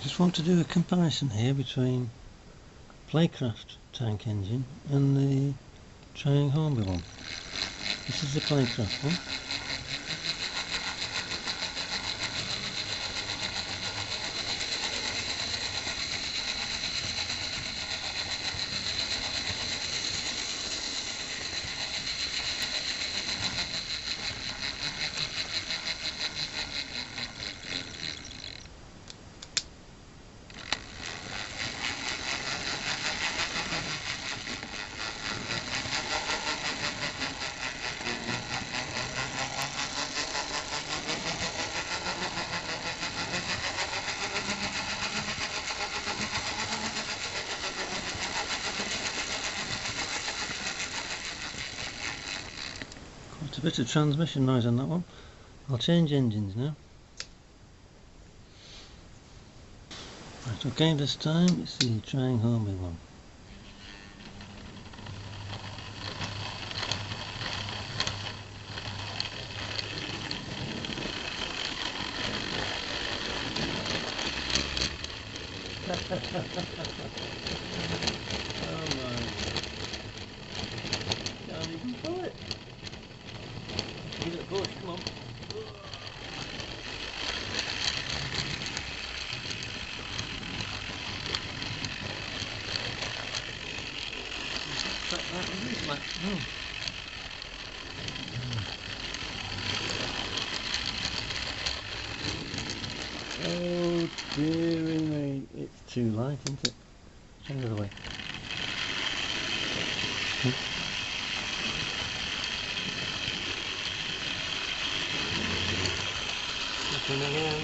Just want to do a comparison here between Playcraft tank engine and the Triang Hornby one. This is the Playcraft one. Quite a bit of transmission noise on that one. I'll change engines now. Right, okay, this time it's the Triang Hornby one. Oh my. Can't even pull it. Give it a push, come on. Track that one, isn't it? Oh dearie me, it's too light, isn't it? Change the other way. Nothing again.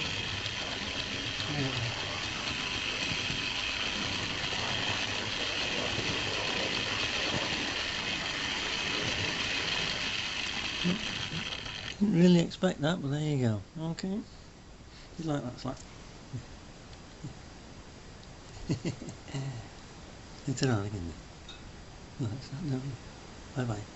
Didn't really expect that, but there you go. Okay. You like that slap? It's an again. No, it's not. No. Bye bye.